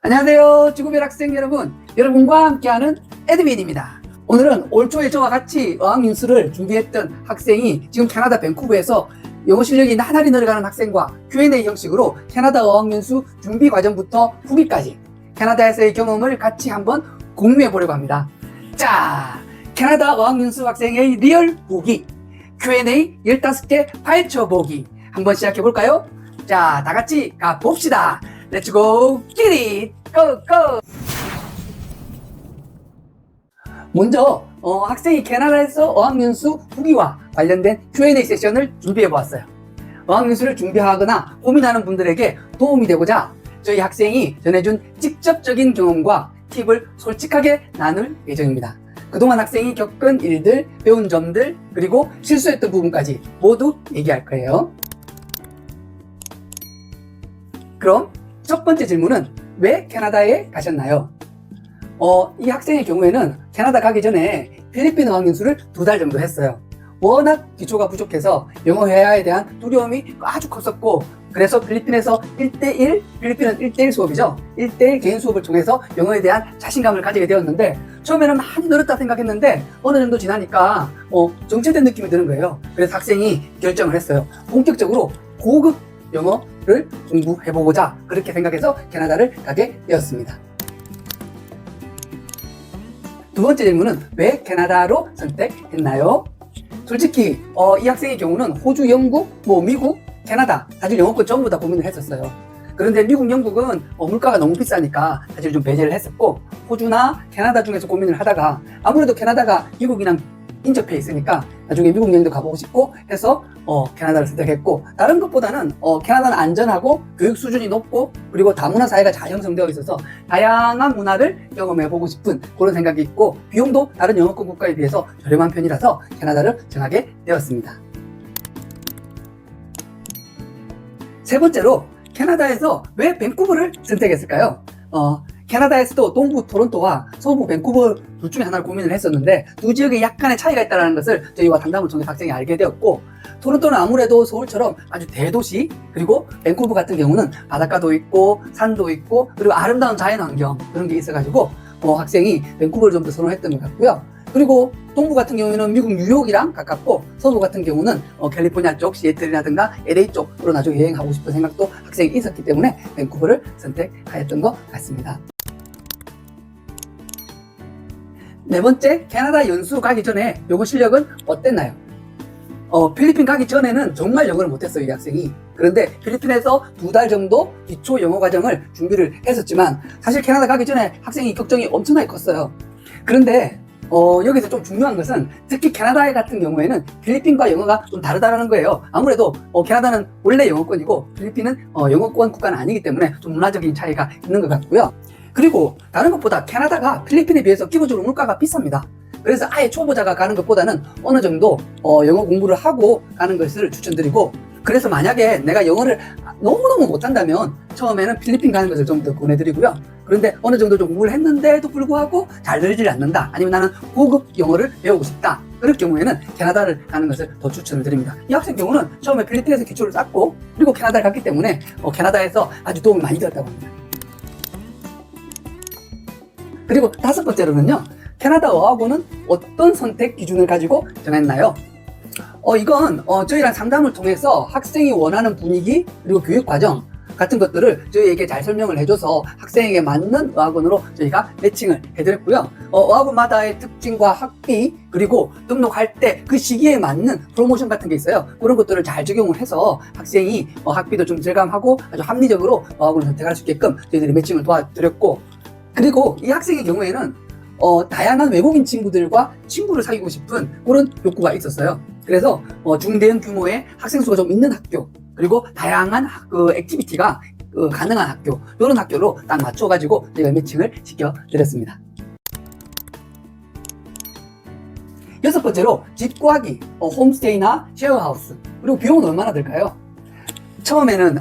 안녕하세요. 지구별 학생 여러분. 여러분과 함께하는 에드윈입니다. 오늘은 올 초에 저와 같이 어학연수를 준비했던 학생이 지금 캐나다 밴쿠버에서 영어 실력이 나날이 늘어가는 학생과 Q&A 형식으로 캐나다 어학연수 준비 과정부터 후기까지 캐나다에서의 경험을 같이 한번 공유해 보려고 합니다. 자, 캐나다 어학연수 학생의 리얼 후기 Q&A 15개 파헤쳐 보기 한번 시작해 볼까요? 자, 다 같이 가봅시다. Let's go, get it, go, go! 먼저 학생이 캐나다에서 어학연수 후기와 관련된 Q&A 세션을 준비해 보았어요. 어학연수를 준비하거나 고민하는 분들에게 도움이 되고자 저희 학생이 전해준 직접적인 경험과 팁을 솔직하게 나눌 예정입니다. 그동안 학생이 겪은 일들, 배운 점들, 그리고 실수했던 부분까지 모두 얘기할 거예요. 그럼 첫 번째 질문은 왜 캐나다에 가셨나요? 이 학생의 경우에는 캐나다 가기 전에 필리핀 어학연수를 2달 정도 했어요. 워낙 기초가 부족해서 영어 회화에 대한 두려움이 아주 컸었고, 그래서 필리핀에서 1대1, 필리핀은 1대1 수업이죠. 1대1 개인 수업을 통해서 영어에 대한 자신감을 가지게 되었는데, 처음에는 많이 늘었다 생각했는데 어느 정도 지나니까 정체된 느낌이 드는 거예요. 그래서 학생이 결정을 했어요. 본격적으로 고급 영어를 공부해보고자 그렇게 생각해서 캐나다를 가게 되었습니다. 두 번째 질문은 왜 캐나다로 선택했나요? 솔직히 이 학생의 경우는 호주, 영국, 미국, 캐나다 사실 영어권 전부 다 고민을 했었어요. 그런데 미국, 영국은 물가가 너무 비싸니까 사실 좀 배제를 했었고, 호주나 캐나다 중에서 고민을 하다가 아무래도 캐나다가 미국이랑 인접해 있으니까 나중에 미국 여행도 가보고 싶고 해서 캐나다를 선택했고, 다른 것보다는 캐나다는 안전하고 교육 수준이 높고 그리고 다문화 사회가 잘 형성되어 있어서 다양한 문화를 경험해보고 싶은 그런 생각이 있고, 비용도 다른 영어권 국가에 비해서 저렴한 편이라서 캐나다를 정하게 되었습니다. 세 번째로 캐나다에서 왜 밴쿠버를 선택했을까요? 캐나다에서도 동부 토론토와 서부 밴쿠버 둘 중에 하나를 고민을 했었는데 두 지역에 약간의 차이가 있다는 것을 저희와 상담을 통해서 학생이 알게 되었고, 토론토는 아무래도 서울처럼 아주 대도시, 그리고 밴쿠버 같은 경우는 바닷가도 있고 산도 있고 그리고 아름다운 자연환경 그런 게 있어가지고 학생이 밴쿠버를 좀 더 선호했던 것 같고요. 그리고 동부 같은 경우에는 미국 뉴욕이랑 가깝고, 서부 같은 경우는 캘리포니아 쪽 시애틀이라든가 LA 쪽으로 나중에 여행하고 싶은 생각도 학생이 있었기 때문에 밴쿠버를 선택하였던 것 같습니다. 네 번째, 캐나다 연수 가기 전에 영어 실력은 어땠나요? 필리핀 가기 전에는 정말 영어를 못했어요, 이 학생이. 그런데 필리핀에서 2달 정도 기초 영어 과정을 준비를 했었지만 사실 캐나다 가기 전에 학생이 걱정이 엄청나게 컸어요. 그런데 여기서 좀 중요한 것은 특히 캐나다 같은 경우에는 필리핀과 영어가 좀 다르다는 거예요. 아무래도 캐나다는 원래 영어권이고 필리핀은 영어권 국가는 아니기 때문에 좀 문화적인 차이가 있는 것 같고요. 그리고 다른 것보다 캐나다가 필리핀에 비해서 기본적으로 물가가 비쌉니다. 그래서 아예 초보자가 가는 것보다는 어느 정도 영어 공부를 하고 가는 것을 추천드리고, 그래서 만약에 내가 영어를 너무너무 못한다면 처음에는 필리핀 가는 것을 좀 더 권해드리고요. 그런데 어느 정도 좀 공부를 했는데도 불구하고 잘 늘질 않는다, 아니면 나는 고급 영어를 배우고 싶다, 그럴 경우에는 캐나다를 가는 것을 더 추천을 드립니다. 이 학생 경우는 처음에 필리핀에서 기초를 쌓고 그리고 캐나다를 갔기 때문에 캐나다에서 아주 도움이 많이 되었다고 합니다. 그리고 다섯 번째로는요, 캐나다 어학원은 어떤 선택 기준을 가지고 정했나요? 이건 저희랑 상담을 통해서 학생이 원하는 분위기 그리고 교육 과정 같은 것들을 저희에게 잘 설명을 해줘서 학생에게 맞는 어학원으로 저희가 매칭을 해드렸고요. 어학원마다의 특징과 학비, 그리고 등록할 때 그 시기에 맞는 프로모션 같은 게 있어요. 그런 것들을 잘 적용을 해서 학생이 학비도 좀 절감하고 아주 합리적으로 어학원을 선택할 수 있게끔 저희들이 매칭을 도와드렸고, 그리고 이 학생의 경우에는 다양한 외국인 친구들과 친구를 사귀고 싶은 그런 욕구가 있었어요. 그래서 중대형 규모의 학생 수가 좀 있는 학교, 그리고 다양한 액티비티가 가능한 학교, 이런 학교로 딱 맞춰가지고 저희가 매칭을 시켜드렸습니다. 여섯 번째로 집 구하기, 홈스테이나 쉐어하우스, 그리고 비용은 얼마나 들까요? 처음에는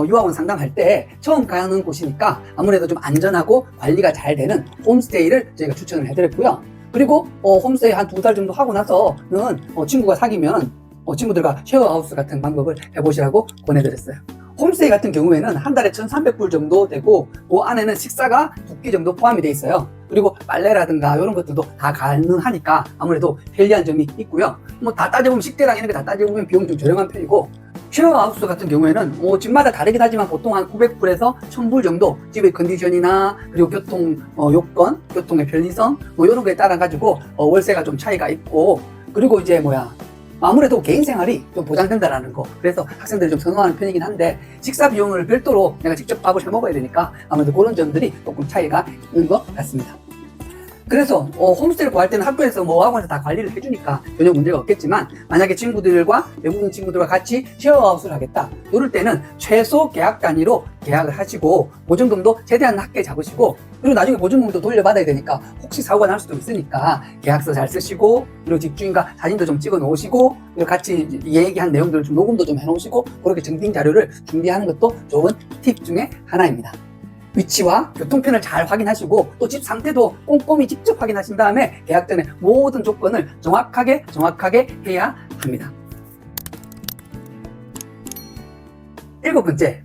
유학원 상담할 때 처음 가는 곳이니까 아무래도 좀 안전하고 관리가 잘 되는 홈스테이를 저희가 추천을 해드렸고요. 그리고 홈스테이 한 2달 정도 하고 나서는 친구가 사귀면 친구들과 쉐어하우스 같은 방법을 해보시라고 권해드렸어요. 홈스테이 같은 경우에는 한 달에 1,300불 정도 되고 그 안에는 식사가 2끼 정도 포함이 돼 있어요. 그리고 빨래라든가 이런 것들도 다 가능하니까 아무래도 편리한 점이 있고요. 뭐 다 따져보면 식대랑 이런 거 다 따져보면 비용이 좀 저렴한 편이고, 쉐어하우스 같은 경우에는 뭐 집마다 다르긴 하지만 보통 한 900불에서 1,000불 정도 집의 컨디션이나 그리고 교통 요건, 교통의 편리성 뭐 이런 거에 따라 가지고 월세가 좀 차이가 있고, 그리고 이제 아무래도 개인 생활이 좀 보장된다라는 거, 그래서 학생들이 좀 선호하는 편이긴 한데 식사 비용을 별도로 내가 직접 밥을 해 먹어야 되니까 아무래도 그런 점들이 조금 차이가 있는 것 같습니다. 그래서 홈스테이를 구할 때는 학교에서 학원에서 다 관리를 해주니까 전혀 문제가 없겠지만, 만약에 친구들과 외국인 친구들과 같이 쉐어하우스를 하겠다 이럴 때는 최소 계약 단위로 계약을 하시고 보증금도 최대한 낮게 잡으시고, 그리고 나중에 보증금도 돌려받아야 되니까 혹시 사고가 날 수도 있으니까 계약서 잘 쓰시고, 그리고 집주인과 사진도 좀 찍어 놓으시고, 그리고 같이 얘기한 내용들을 좀 녹음도 좀 해 놓으시고, 그렇게 증빙 자료를 준비하는 것도 좋은 팁 중에 하나입니다. 위치와 교통편을 잘 확인하시고 또 집 상태도 꼼꼼히 직접 확인하신 다음에 계약 전에 모든 조건을 정확하게 해야 합니다. 7번째,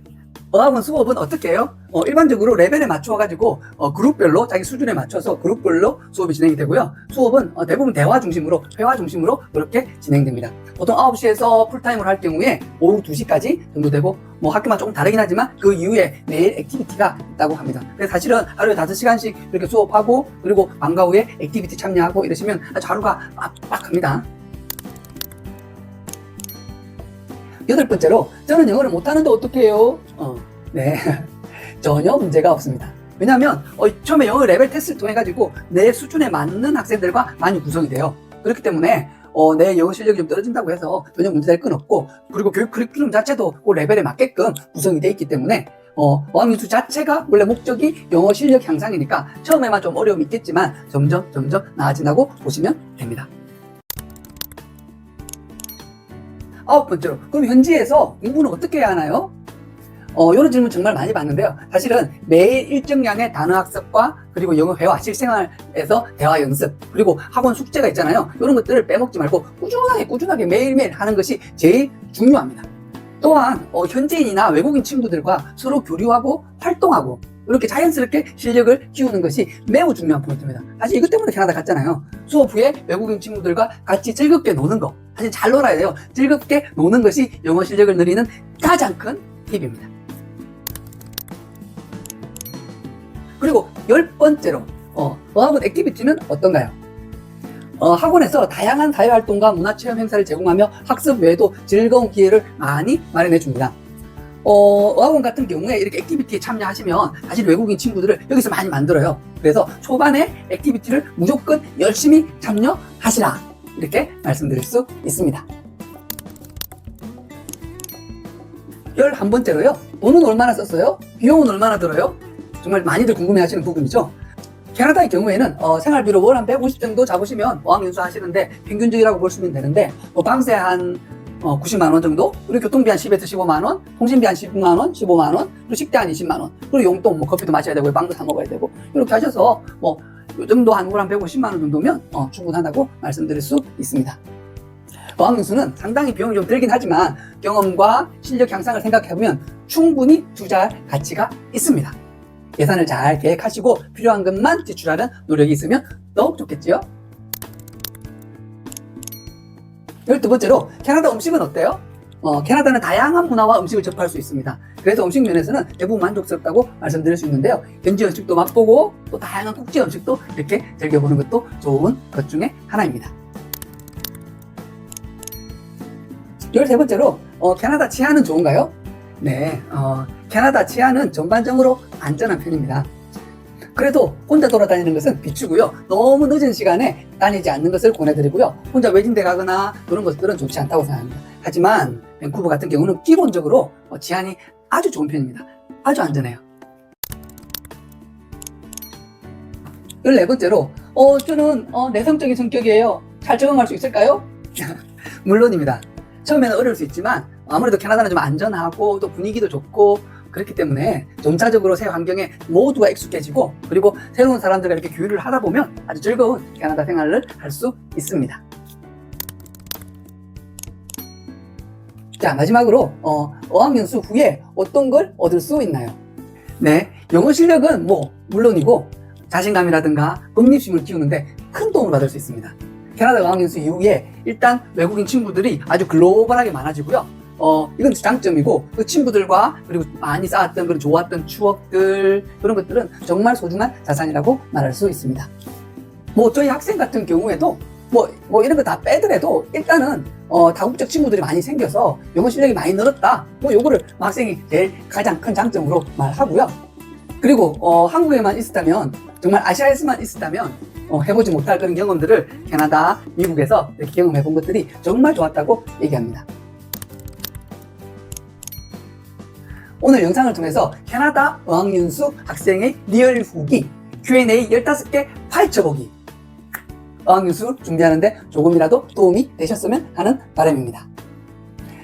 어학원 수업은 어떻게 해요? 일반적으로 레벨에 맞춰가지고 그룹별로 자기 수준에 맞춰서 그룹별로 수업이 진행이 되고요. 수업은 대부분 대화 중심으로, 회화 중심으로 이렇게 진행됩니다. 보통 9시에서 풀타임을 할 경우에 오후 2시까지 정도 되고, 학교만 조금 다르긴 하지만 그 이후에 매일 액티비티가 있다고 합니다. 그래서 사실은 하루에 5시간씩 이렇게 수업하고, 그리고 방과 후에 액티비티 참여하고 이러시면 아주 하루가 빡빡합니다. 8번째로, 저는 영어를 못하는데 어떻게 해요? 네. 전혀 문제가 없습니다. 왜냐하면 처음에 영어 레벨 테스트를 통해 가지고 내 수준에 맞는 학생들과 많이 구성이 돼요. 그렇기 때문에 내 영어 실력이 좀 떨어진다고 해서 전혀 문제될 건 없고, 그리고 교육 커리큘럼 자체도 그 레벨에 맞게끔 구성이 돼 있기 때문에 어학연수 자체가 원래 목적이 영어 실력 향상이니까 처음에만 좀 어려움이 있겠지만 점점 나아진다고 보시면 됩니다. 9번째로, 그럼 현지에서 공부는 어떻게 해야 하나요? 이런 질문 정말 많이 받는데요. 사실은 매일 일정량의 단어 학습과 그리고 영어 회화, 실생활에서 대화 연습, 그리고 학원 숙제가 있잖아요. 이런 것들을 빼먹지 말고 꾸준하게 매일매일 하는 것이 제일 중요합니다. 또한 현지인이나 외국인 친구들과 서로 교류하고 활동하고 이렇게 자연스럽게 실력을 키우는 것이 매우 중요한 포인트입니다. 사실 이것 때문에 캐나다 갔잖아요. 수업 후에 외국인 친구들과 같이 즐겁게 노는 거, 사실 잘 놀아야 돼요. 즐겁게 노는 것이 영어 실력을 늘리는 가장 큰 팁입니다. 그리고 10번째로, 어학원 액티비티는 어떤가요? 학원에서 다양한 사회활동과 문화체험 행사를 제공하며 학습 외에도 즐거운 기회를 많이 마련해 줍니다. 어학원 같은 경우에 이렇게 액티비티에 참여하시면 사실 외국인 친구들을 여기서 많이 만들어요. 그래서 초반에 액티비티를 무조건 열심히 참여하시라, 이렇게 말씀드릴 수 있습니다. 11번째로요, 돈은 얼마나 썼어요? 비용은 얼마나 들어요? 정말 많이들 궁금해 하시는 부분이죠. 캐나다의 경우에는 생활비로 월 한 150 정도 잡으시면 어학연수 하시는데 평균적이라고 보시면 되는데, 방세 한 90만 원 정도, 그리고 교통비 한 10에서 15만 원, 통신비 한 10만 원, 15만 원, 그리고 식대 한 20만 원, 그리고 용돈 커피도 마셔야 되고 빵도 사 먹어야 되고, 이렇게 하셔서 요 정도 한 월 한 150만 원 정도면 충분하다고 말씀드릴 수 있습니다. 어학연수는 상당히 비용이 좀 들긴 하지만 경험과 실력 향상을 생각해보면 충분히 투자할 가치가 있습니다. 예산을 잘 계획하시고 필요한 것만 지출하는 노력이 있으면 더욱 좋겠지요. 12번째로, 캐나다 음식은 어때요? 캐나다는 다양한 문화와 음식을 접할 수 있습니다. 그래서 음식 면에서는 대부분 만족스럽다고 말씀드릴 수 있는데요. 현지 음식도 맛보고 또 다양한 국제 음식도 이렇게 즐겨보는 것도 좋은 것 중에 하나입니다. 13번째로, 캐나다 치안은 좋은가요? 네, 캐나다 치안은 전반적으로 안전한 편입니다. 그래도 혼자 돌아다니는 것은 비추고요. 너무 늦은 시간에 다니지 않는 것을 권해드리고요. 혼자 외진데 가거나 그런 것들은 좋지 않다고 생각합니다. 하지만 밴쿠버 같은 경우는 기본적으로 치안이 아주 좋은 편입니다. 아주 안전해요. 14번째로, 저는 내성적인 성격이에요. 잘 적응할 수 있을까요? 물론입니다. 처음에는 어려울 수 있지만 아무래도 캐나다는 좀 안전하고 또 분위기도 좋고 그렇기 때문에 점차적으로 새 환경에 모두가 익숙해지고, 그리고 새로운 사람들과 이렇게 교류를 하다 보면 아주 즐거운 캐나다 생활을 할 수 있습니다. 자, 마지막으로 어학연수 후에 어떤 걸 얻을 수 있나요? 네, 영어 실력은 물론이고 자신감이라든가 독립심을 키우는데 큰 도움을 받을 수 있습니다. 캐나다 어학연수 이후에 일단 외국인 친구들이 아주 글로벌하게 많아지고요. 이건 장점이고 그 친구들과 그리고 많이 쌓았던 그런 좋았던 추억들 그런 것들은 정말 소중한 자산이라고 말할 수 있습니다. 저희 학생 같은 경우에도 이런 거 다 빼더라도 일단은 다국적 친구들이 많이 생겨서 영어 실력이 많이 늘었다. 요거를 학생이 제일 가장 큰 장점으로 말하고요. 그리고 한국에만 있었다면 정말 아시아에서만 있었다면 해보지 못할 그런 경험들을 캐나다, 미국에서 이렇게 경험해 본 것들이 정말 좋았다고 얘기합니다. 오늘 영상을 통해서 캐나다 어학연수 학생의 리얼 후기 Q&A 15개 파헤쳐보기 어학연수 준비하는데 조금이라도 도움이 되셨으면 하는 바람입니다.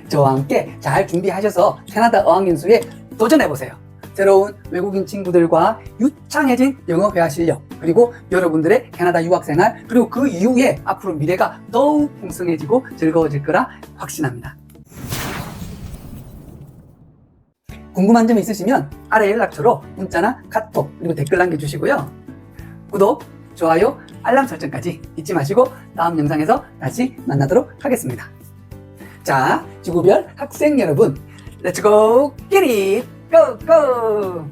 저와 함께 잘 준비하셔서 캐나다 어학연수에 도전해보세요. 새로운 외국인 친구들과 유창해진 영어 회화 실력, 그리고 여러분들의 캐나다 유학생활, 그리고 그 이후에 앞으로 미래가 더욱 풍성해지고 즐거워질 거라 확신합니다. 궁금한 점이 있으시면 아래 연락처로 문자나 카톡 그리고 댓글 남겨주시고요. 구독, 좋아요, 알람 설정까지 잊지 마시고 다음 영상에서 다시 만나도록 하겠습니다. 자, 지구별 학생 여러분, Let's go, get it, go, go!